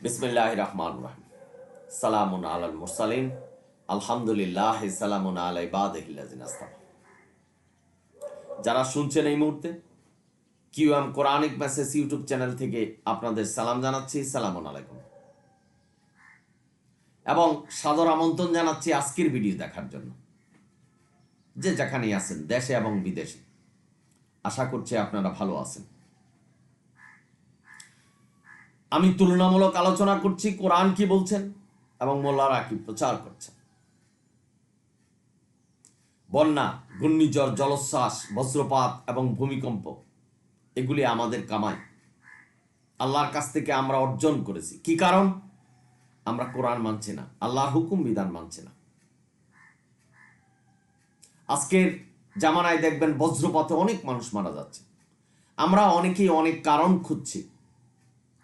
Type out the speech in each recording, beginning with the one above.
বিসমিল্লাহির রহমানির রহিম। সালামুন আলাল মুরসালিন, আলহামদুলিল্লাহ, সালামুন আলা ইবাদিহিল্লাযিনা আসতাফা। যারা শুনছেন এই মুহূর্তে QM Quranic message YouTube channel থেকে আপনাদের সালাম জানাচ্ছি, সালামুন আলাইকুম, এবং সাদর আমন্ত্রণ জানাচ্ছি আজকের ভিডিও দেখার জন্য। যে যেখানেই আছেন, দেশে এবং বিদেশে, আশা করছি আপনারা ভালো আছেন। আমি তুলনামূলক আলোচনা করছি কোরআন কি বলছেন এবং মোল্লারা কি প্রচার করছেন। বন্যা, ঘূর্ণিঝড়, জলোচ্ছ্বাস, বজ্রপাত এবং ভূমিকম্প এগুলি আমাদের কামাই, আল্লাহর কাছ থেকে আমরা অর্জন করেছি। কি কারণ? আমরা কোরআন মানছি না, আল্লাহর হুকুম বিধান মানছি না। আজকের জামানায় দেখবেন বজ্রপাতে অনেক মানুষ মারা যাচ্ছে। আমরা অনেকেই অনেক কারণ খুঁজছি।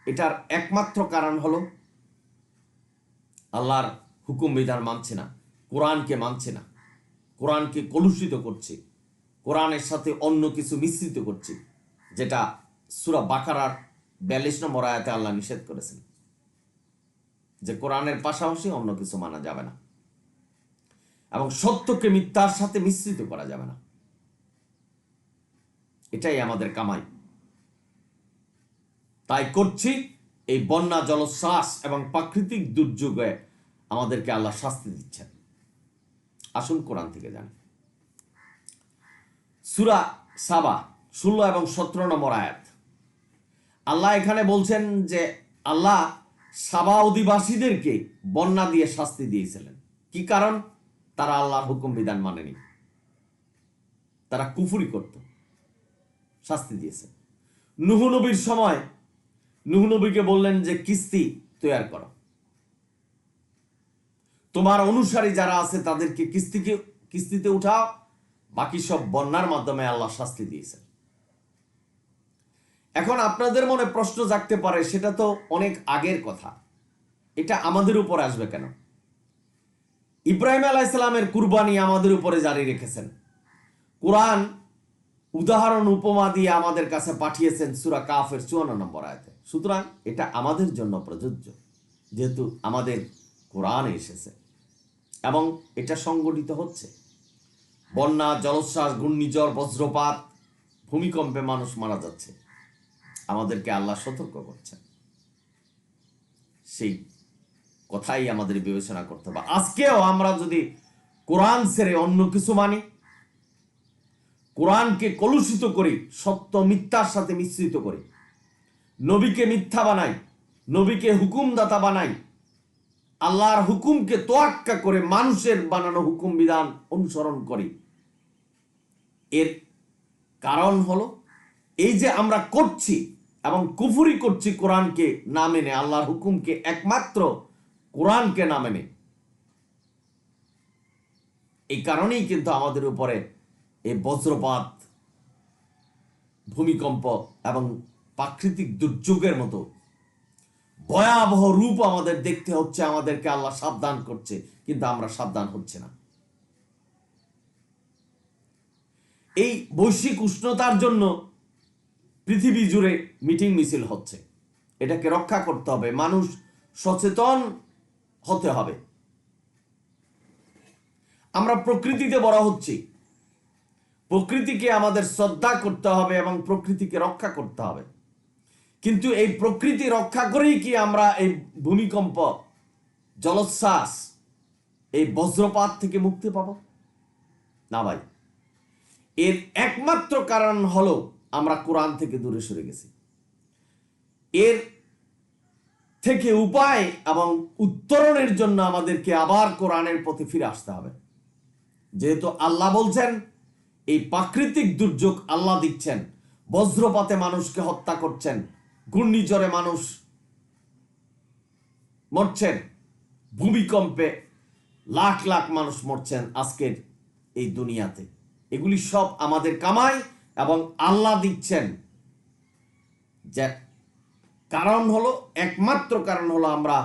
এটার একমাত্র কারণ হলো আল্লাহর হুকুম বিধান মানছি না, কোরআনকে মানছি না, কোরআনকে কলুষিত করছি, কোরআনের সাথে অন্য কিছু মিশ্রিত করছি, যেটা সূরা বাকারার 42 নম্বর আয়াতে আল্লাহ নিষেধ করেছেন যে কোরআনের পাশাপাশি অন্য কিছু মানা যাবে না এবং সত্যকে মিথ্যার সাথে মিশ্রিত করা যাবে না। এটাই আমাদের কামাই। তাই করছি। এই বন্যা, জলোচ্ছ্বাস এবং প্রাকৃতিক দুর্যোগে আমাদেরকে আল্লাহ শাস্তি দিচ্ছেন। আসুন কোরআন থেকে জানি। সূরা সাবা 16 এবং 17 নম্বর আয়াত। আল্লাহ এখানে বলছেন যে আল্লাহ সাবা অধিবাসীদেরকে বন্যা দিয়ে শাস্তি দিয়েছিলেন। কি কারণ? তারা আল্লাহর হুকুম বিধান মানেনি, তারা কুফরি করত, শাস্তি দিয়েছে। নূহ নবীর সময় নূহ নবীকে বললেন যে কিস্তি তৈরি করো, তোমার অনুসারী যারা আছে তাদেরকে কিস্তিতে উঠাও। বাকি সব বন্যার মাধ্যমে আল্লাহ শাস্তি দিয়েছেন। এখন আপনাদের মনে প্রশ্ন জাগতে পারে, সেটা তো অনেক আগের কথা, এটা আমাদের উপর আসবে কেন? ইব্রাহিম আলাইহিস সালামের কুরবানি আমাদের উপরে জারি রেখেছেন। কোরআন উদাহরণ উপমা দিয়ে আমাদের কাছে পাঠিয়েছেন সূরা কাফের 54 নম্বর আয়াতে। সুতরাং এটা আমাদের জন্য প্রযোজ্য, যেহেতু আমাদের কোরআনে এসেছে এবং এটা সংগঠিত হচ্ছে। বন্যা, জলোচ্ছ্বাস, ঘূর্ণিঝড়, বজ্রপাত, ভূমিকম্পে মানুষ মারা যাচ্ছে, আমাদেরকে আল্লাহ সতর্ক করছেন। সেই কথাই আমাদের বিবেচনা করতে হবে। আজকেও আমরা যদি কোরআন ছেড়ে অন্য কিছু মানি, কোরআনকে কলুষিত করি, সত্য মিথ্যার সাথে মিশ্রিত করি, নবীকে মিথ্যা বানাই, নবীকে হুকুমদাতা বানাই, আল্লাহর হুকুমকে তোয়াক্কা করে মানুষের বানানো হুকুম বিধান অনুসরণ করি, এর কারণ হলো এই যে আমরা করছি এবং কুফরি করছি কোরআনকে না মেনে, আল্লাহর হুকুমকে, একমাত্র কোরআনকে না মেনে। এই কারণেই কিন্তু আমাদের উপরে এই বজ্রপাত, ভূমিকম্প এবং প্রাকৃতিক দুর্যোগের মতো ভয়াবহ রূপ আমাদের দেখতে হচ্ছে। আমাদেরকে আল্লাহ সাবধান করছে, কিন্তু আমরা সাবধান হচ্ছে না। এই বৈশ্বিক উষ্ণতার জন্য পৃথিবী জুড়ে মিটিং মিছিল হচ্ছে। এটাকে রক্ষা করতে হবে, মানুষ সচেতন হতে হবে। আমরা প্রকৃতিতে বড় হচ্ছি, প্রকৃতিকে আমাদের শ্রদ্ধা করতে হবে এবং প্রকৃতিকে রক্ষা করতে হবে। কিন্তু এই প্রকৃতি রক্ষা করেই কি আমরা এই ভূমিকম্প, জলোচ্ছ্বাস, এই বজ্রপাত থেকে মুক্তি পাব? না ভাই। এর একমাত্র কারণ হলো আমরা কোরআন থেকে দূরে সরে গেছি। এর থেকে উপায় এবং উত্তরণের জন্য আমাদেরকে আবার কোরআনের প্রতি ফিরে আসতে হবে। যেহেতু আল্লাহ বলছেন এই প্রাকৃতিক দুর্যোগ আল্লাহ দিচ্ছেন, বজ্রপাতে মানুষকে হত্যা করছেন, ঘূর্ণিঝড়ে মানুষ মরছেন, ভূমিকম্পে লাখ লাখ মানুষ মরছেন আজকের এই দুনিয়াতে। এগুলি সব আমাদের কামাই এবং আল্লাহ দিচ্ছেন। যে কারণ হলো, একমাত্র কারণ হলো আমরা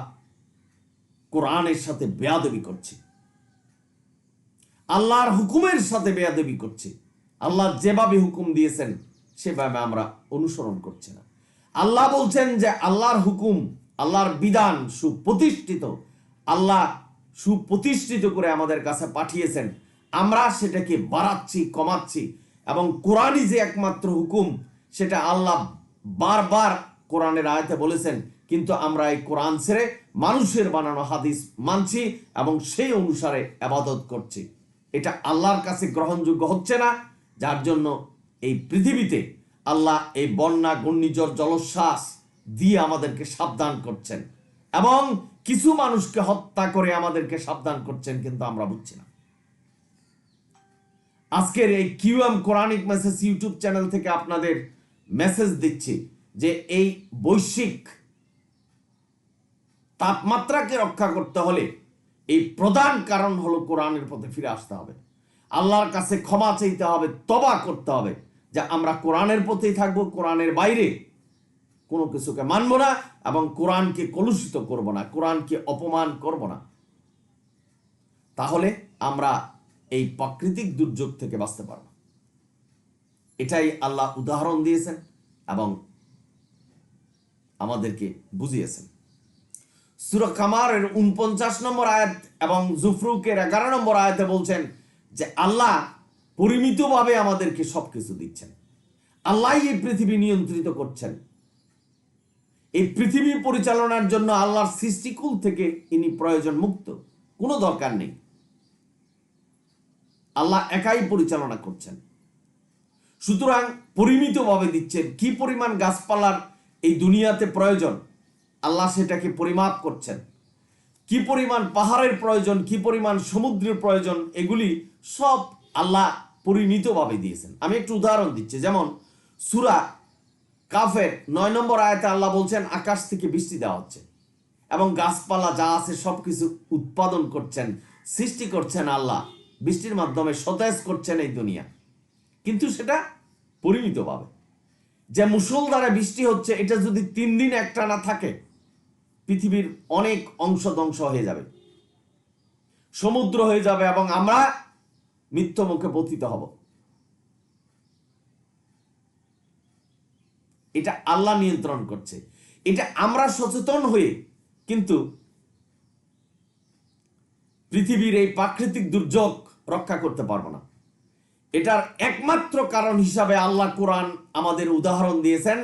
কোরআনের সাথে বেয়াদবি করছি, আল্লাহর হুকুমের সাথে বেয়াদবি করছি। আল্লাহ যেভাবে হুকুম দিয়েছেন সেভাবে আমরা অনুসরণ করছি না। আল্লাহ বলছেন যে আল্লাহর হুকুম আল্লাহর বিধান সুপ্রতিষ্ঠিত, আল্লাহ সুপ্রতিষ্ঠিত করে আমাদের কাছে পাঠিয়েছেন, আমরা সেটাকে বাড়াচ্ছি, কমাচ্ছি। এবং কোরআনই যে একমাত্র হুকুম, সেটা আল্লাহ বারবার কোরআনের আয়াতে বলেছেন, কিন্তু আমরা এই কোরআন ছেড়ে মানুষের বানানো হাদিস মানছি এবং সেই অনুসারে ইবাদত করছি। এটা আল্লাহর কাছে গ্রহণযোগ্য হচ্ছে না, যার জন্য এই পৃথিবীতে আল্লাহ এই বন্যা, ঘূর্ণিঝড়, জলোচ্ছ্বাস দিয়ে আমাদেরকে সাবধান করছেন এবং কিছু মানুষকে হত্যা করে আমাদেরকে সাবধান করছেন, কিন্তু আমরা বুঝছি না। আজকের এই QM Quranic message YouTube channel থেকে আপনাদের মেসেজ দিচ্ছি যে এই বৈশ্বিক তাপমাত্রাকে রক্ষা করতে হলে এই প্রধান কারণ হলো কোরআনের পথে ফিরে আসতে হবে, আল্লাহর কাছে ক্ষমা চাইতে হবে, তওবা করতে হবে যে আমরা কোরআনের পথেই থাকবো, কোরআনের বাইরে কোনো কিছুকে মানব না এবং কোরআনকে কলুষিত করব না, কোরআনকে অপমান করব না। তাহলে আমরা এই প্রাকৃতিক দুর্যোগ থেকে বাঁচতে পারব। এটাই আল্লাহ উদাহরণ দিয়েছেন এবং আমাদেরকে বুঝিয়েছেন। সূরা কামারের ৪৯ নম্বর আয়াত এবং জুফরুকের 11 নম্বর আয়াতে বলছেন যে আল্লাহ পরিমিতভাবে আমাদেরকে সবকিছু দিচ্ছেন, আল্লাহই এই পৃথিবী নিয়ন্ত্রিত করছেন। এই পৃথিবী পরিচালনার জন্য আল্লাহর সৃষ্টিকুল থেকে ইনি প্রয়োজন মুক্ত, কোনো দরকার নেই। আল্লাহ একাই পরিচালনা করছেন, সুতরাং পরিমিতভাবে দিচ্ছেন। কি পরিমাণ গাছপালার এই দুনিয়াতে প্রয়োজন, আল্লাহ সেটাকে পরিমাপ করছেন। কি পরিমাণ পাহাড়ের প্রয়োজন, কি পরিমাণ সমুদ্রের প্রয়োজন, এগুলি সব আল্লাহ পরিমিতভাবে দিয়েছেন। আমি একটু উদাহরণ দিচ্ছি, যেমন সূরা কাফের 9 নম্বর আয়াতে আল্লাহ বলছেন আকাশ থেকে বৃষ্টি দেওয়া হচ্ছে এবং গাছপালা যা আছে সবকিছু উৎপাদন করছেন, সৃষ্টি করছেন আল্লাহ, বৃষ্টির মাধ্যমে সতেজ করছেন এই দুনিয়া, কিন্তু সেটা পরিমিতভাবে। যে মুষলধারে বৃষ্টি হচ্ছে, এটা যদি 3 দিন একটানা থাকে, পৃথিবীর অনেক অংশ ধ্বংস হয়ে যাবে, সমুদ্র হয়ে যাবে এবং আমরা মৃত্যু মুখে পতিত হব। এটা আল্লাহ নিয়ন্ত্রণ করছে, এটা আমরা সচেতন হয়ে কিন্তু পৃথিবীর এই প্রাকৃতিক দুর্যোগ রক্ষা করতে পারবো না। এটার একমাত্র কারণ হিসাবে আল্লাহ কোরআন আমাদের উদাহরণ দিয়েছেন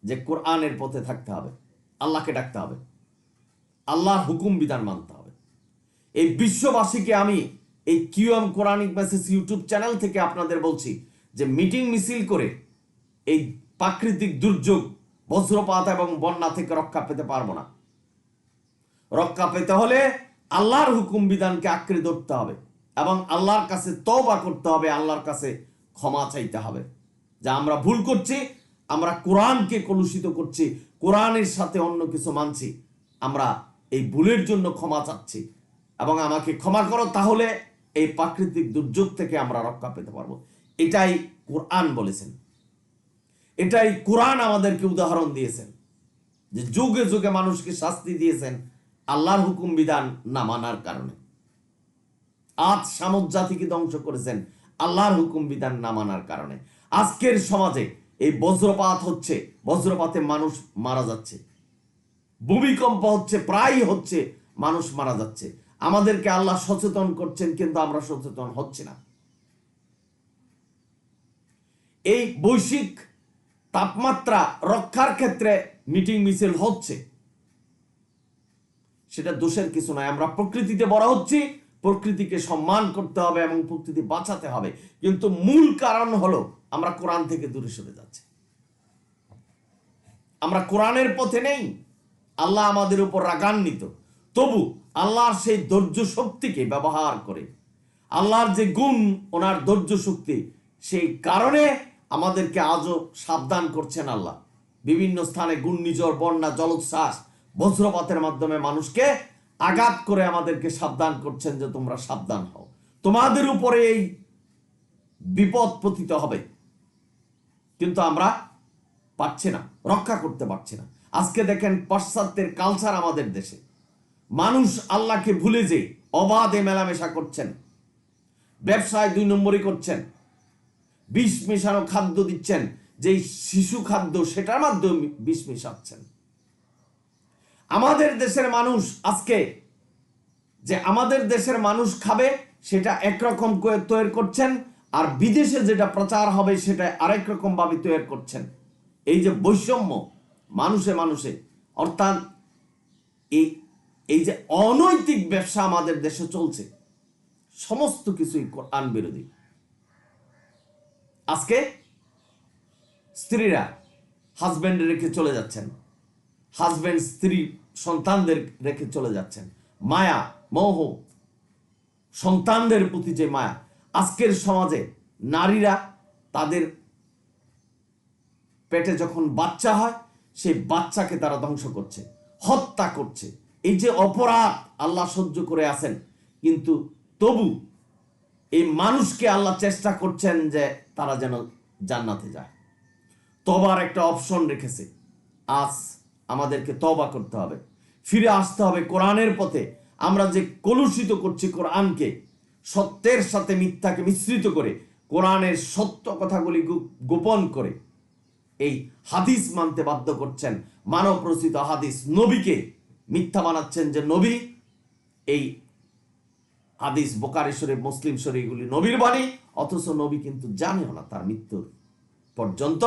যে কোরআনের পথে থাকতে হবে, আল্লাহকে ডাকতে হবে, আল্লাহর হুকুম বিধান মানতে হবে। এই বিশ্ববাসীকে আমি এই QM Quranic message YouTube channel থেকে আপনাদের বলছি যে মিটিং মিছিল করে এই প্রাকৃতিক দুর্যোগ, বজ্রপাত এবং বন্যা থেকে রক্ষা পেতে পারবো না। রক্ষা পেতে হলে আল্লাহর হুকুম বিধানকে আঁকড়ে ধরতে হবে এবং আল্লাহর কাছে তওবা করতে হবে, আল্লাহর কাছে ক্ষমা চাইতে হবে যে আমরা ভুল করছি, আমরা কোরআনকে কলুষিত করছি, কোরআনের সাথে অন্য কিছু মানছি, আমরা এই ভুলের জন্য ক্ষমা চাচ্ছি এবং আমাকে ক্ষমা করো, তাহলে এই প্রাকৃতিক দুর্যোগ থেকে আমরা রক্ষা পেতে পারবো। এটাই কোরআন বলেছেন, এটাই কোরআন আমাদেরকে উদাহরণ দিয়েছেন যে যুগে যুগে মানুষকে শাস্তি দিয়েছেন আল্লাহর হুকুম বিধান না মানার কারণে। আজ সামুদ জাতিকে ধ্বংস করেছেন আল্লাহর হুকুম বিধান না মানার কারণে। আজকের সমাজে এই বজ্রপাত হচ্ছে, বজ্রপাতে মানুষ মারা যাচ্ছে, ভূমিকম্প হচ্ছে, প্রায় হচ্ছে, মানুষ মারা যাচ্ছে। আমাদেরকে আল্লাহ সচেতন করছেন, কিন্তু আমরা সচেতন হচ্ছি না। এই বৈশ্বিক তাপমাত্রা রক্ষার ক্ষেত্রে মিটিং মিছিল হচ্ছে, সেটা দোষের কিছু নয়। আমরা প্রকৃতিতে বড় হচ্ছি, প্রকৃতিকে সম্মান করতে হবে এবং প্রকৃতি বাঁচাতে হবে, কিন্তু মূল কারণ হলো আমরা কোরআন থেকে দূরে সরে যাচ্ছি, আমরা কোরআনের পথে নেই। আল্লাহ আমাদের উপর রাগান্বিত, তবু আল্লাহর সেই ধৈর্য শক্তিকে ব্যবহার করে, আল্লাহর যে গুণ, ওনার ধৈর্য শক্তি, সেই কারণে আমাদেরকে আজও সাবধান করছেন আল্লাহ। বিভিন্ন স্থানে ঘূর্ণিঝড়, বন্যা, জলোচ্ছ্বাস, বজ্রপাতের মাধ্যমে মানুষকে আঘাত করে আমাদেরকে সাবধান করছেন যে তোমরা সাবধান হও, তোমাদের উপরে এই বিপদ পতিত হবে, কিন্তু আমরা পারছি না, রক্ষা করতে পারছি না। আজকে দেখেন পাশ্চাত্যের কালচার আমাদের দেশে, মানুষ আল্লাহকে ভুলে যে অবাধে মেলামেশা করছেন, ব্যবসায় 2 নম্বরই করছেন, বিষ মেশানো খাদ্য দিচ্ছেন, যেই শিশু খাদ্য সেটার মাধ্যমে বিষ মেশাচ্ছেন। আমাদের দেশের মানুষ আজকে যে আমাদের দেশের মানুষ খাবে সেটা একরকম করে তৈরি করছেন, আর বিদেশে যেটা প্রচার হবে সেটা আরেক রকম ভাবে তৈরি করছেন। এই যে বৈষম্য মানুষে মানুষে, অর্থাৎ এই যে অনৈতিক ব্যবসা আমাদের দেশে চলছে, সমস্ত কিছুই কোরআন বিরোধী। আজকে স্ত্রীরা হাজব্যান্ড রেখে চলে যাচ্ছেন, হাজব্যান্ড স্ত্রী সন্তানদের রেখে চলে যাচ্ছেন। মায়া মোহ, সন্তানদের প্রতি যে মায়া, আজকের সমাজে নারীরা তাদের পেটে যখন বাচ্চা হয় সেই বাচ্চাকে তারা ধ্বংস করছে, হত্যা করছে। এই যে অপরাধ আল্লাহ সহ্য করে আছেন, কিন্তু তবু এই মানুষকে আল্লাহ চেষ্টা করছেন যে তারা যেন জান্নাতে যায়। তবার একটা অপশন রেখেছে। আজ আমাদেরকে তওবা করতে হবে, ফিরে আসতে হবে কোরআনের পথে। আমরা যে কলুষিত করছি কোরআনকে, সত্যের সাথে মিথ্যাকে মিশ্রিত করে, কোরআনের সত্য কথাগুলি গোপন করে এই হাদিস মানতে বাধ্য করছেন, মানব রচিত হাদিস, নবীকে মিথ্যা বানাচ্ছেন যে নবী। এই হাদিস বুখারী শরীফ, মুসলিম শরীফ এগুলি নবীর বাণী, অথচ নবী কিন্তু জানেও না তার মৃত্যুর পর্যন্ত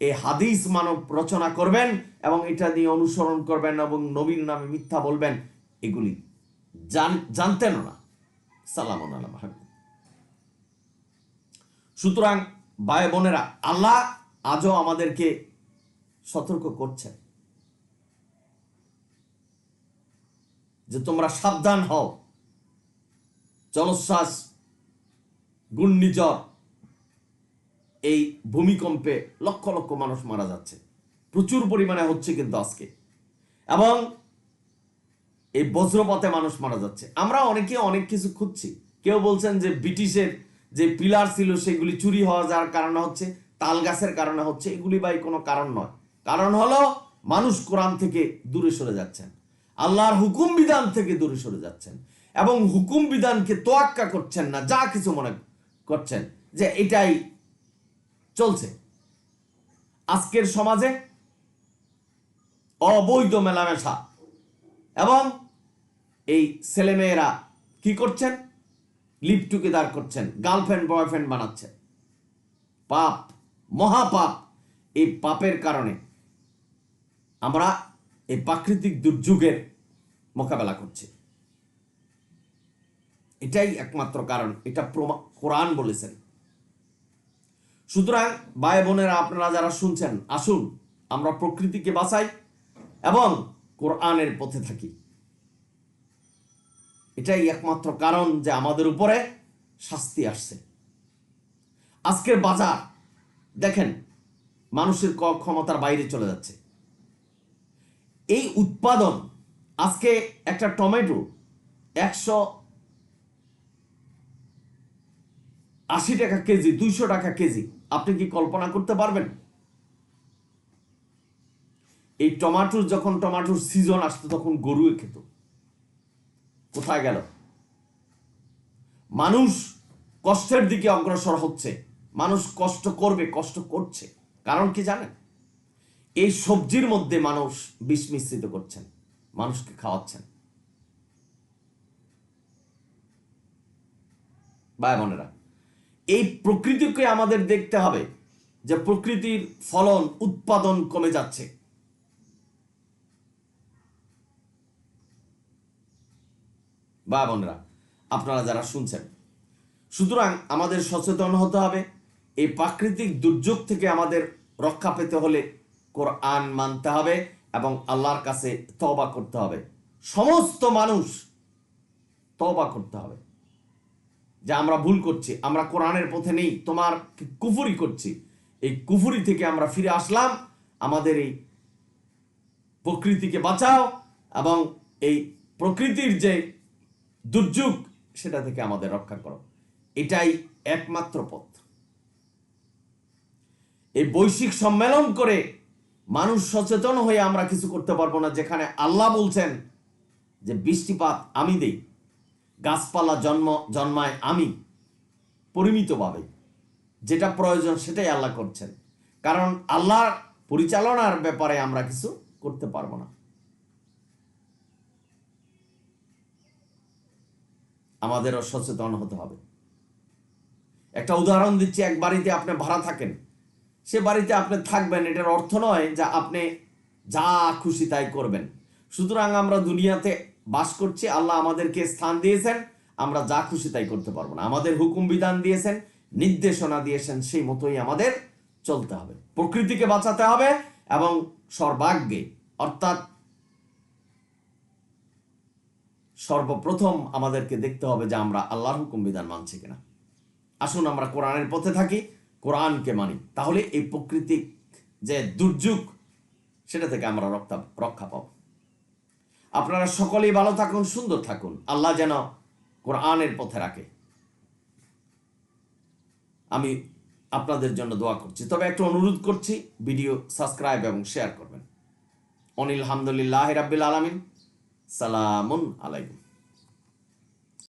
এই হাদিস মানব রচনা করবেন এবং এটা দিয়ে অনুসরণ করবেন এবং নবীর নামে মিথ্যা বলবেন, এগুলি জানতেন না। সালাম আলাইকুম। সুতরাং ভাই বোনেরা, আল্লাহ আজও আমাদেরকে সতর্ক করছেন যে তোমরা সাবধান হও। জলোচ্ছ্বাস, ঘূর্ণিঝড়, এই ভূমিকম্পে লক্ষ লক্ষ মানুষ মারা যাচ্ছে, প্রচুর পরিমাণে হচ্ছে কিন্তু আজকে, এবং এই বজ্রপাতে মানুষ মারা যাচ্ছে। আমরা অনেকে অনেক কিছু খুঁজছি। কেউ বলছেন যে ব্রিটিশের যে পিলার ছিল সেগুলি চুরি হওয়া যাওয়ার কারণে হচ্ছে, তাল গাছের কারণে হচ্ছে। এগুলি ভাই কোনো কারণ নয়। কারণ হলো মানুষ কোরআন থেকে দূরে সরে যাচ্ছেন, আল্লাহর হুকুম বিধান থেকে দূরে সরে যাচ্ছেন, এবং হুকুম বিধানকে তোয়াক্কা করছেন না, যা কিছু মনে করছেন যে এটাই চলছে। আজকের সমাজে অবৈধ মেলামেশা, এবং এই ছেলেমেয়েরা কি করছেন, লিভ টুগেদার করছেন, গার্লফ্রেন্ড বয়ফ্রেন্ড বানাচ্ছেন। পাপ, মহাপাপ। এই পাপের কারণে আমরা এই প্রাকৃতিক দুর্যোগের মোকাবেলা করছি। এটাই একমাত্র কারণ, এটা কোরআন বলেছেন। সুতরাং ভাই বোনেরা, আপনারা যারা শুনছেন, আসুন আমরা প্রকৃতিকে বাঁচাই এবং কোরআনের পথে থাকি। এটাই একমাত্র কারণ যে আমাদের উপরে শাস্তি আসছে। আজকের বাজার দেখেন, মানুষের ক্ষমতার বাইরে চলে যাচ্ছে। এই উৎপাদন, আজকে একটা টমেটো 180 টাকা কেজি, 200 টাকা কেজি। আপনি কি কল্পনা করতে পারবেন? এই টমেটোর যখন টমেটোর সিজন আসতো তখন গরুয়ে খেত। কোথায় গেল? মানুষ কষ্টের দিকে অগ্রসর হচ্ছে, মানুষ কষ্ট করবে, কষ্ট করছে। কারণ কি জানেন? এই সবজির মধ্যে মানুষ বিষ মিশ্রিত করছেন, মানুষকে খাওয়াচ্ছেন। ভাই বোনেরা, এই প্রকৃতিকে আমাদের দেখতে হবে যে প্রকৃতির ফলন, উৎপাদন কমে যাচ্ছে। ভাই বোনেরা, আপনারা যারা শুনছেন, সুতরাং আমাদের সচেতন হতে হবে। এই প্রাকৃতিক দুর্যোগ থেকে আমাদের রক্ষা পেতে হলে কোরআন মানতে হবে এবং আল্লাহর কাছে তওবা করতে হবে। সমস্ত মানুষ তওবা করতে হবে যে আমরা ভুল করছি, আমরা কোরআনের পথে নেই, তোমার কুফরি করছি। এই কুফরি থেকে আমরা ফিরে আসলাম। আমাদের এই প্রকৃতিকে বাঁচাও এবং এই প্রকৃতির যে দুর্যোগ সেটা থেকে আমাদের রক্ষা করো। এটাই একমাত্র পথ। এই বৈশ্বিক সম্মেলন করে মানুষ সচেতন হয়ে আমরা কিছু করতে পারবো না, যেখানে আল্লাহ বলছেন যে বৃষ্টিপাত আমি দেই, গাছপালা জন্মায় আমি, পরিমিতভাবে যেটা প্রয়োজন সেটাই আল্লাহ করছেন। কারণ আল্লাহর পরিচালনার ব্যাপারে আমরা কিছু করতে পারবো না। আমাদেরও সচেতন হতে হবে। একটা উদাহরণ দিচ্ছি, এক বাড়িতে আপনি ভাড়া থাকেন, সে বাড়িতে আপনি থাকবেন, এটার অর্থ নয় যে আপনি যা খুশি তাই করবেন। সুতরাং আমরা দুনিয়াতে বাস করছি, আল্লাহ আমাদেরকে স্থান দিয়েছেন, আমরা যা খুশি তাই করতে পারবো না। আমাদের হুকুম বিধান দিয়েছেন, নির্দেশনা দিয়েছেন, সেই মতোই আমাদের চলতে হবে। প্রকৃতিকে বাঁচাতে হবে এবং সর্বাগ্যে অর্থাৎ সর্বপ্রথম আমাদেরকে দেখতে হবে যে আমরা আল্লাহর হুকুম বিধান মানছি কিনা। আসুন আমরা কোরআনের পথে থাকি, কোরআনকে মানি, তাহলে এই প্রকৃতিক যে দুর্যোগ সেটা থেকে আমরা রক্ষা পাব। আপনারা সকলেই ভালো থাকুন, সুন্দর থাকুন। আল্লাহ যেন কোরআনের পথে রাখে, আমি আপনাদের জন্য দোয়া করছি। তবে একটা অনুরোধ করছি, ভিডিও সাবস্ক্রাইব এবং শেয়ার করবেন। অনিল হামদুলিল্লাহ রাব্বিল আলামিন। সালামুন আলাইকুম।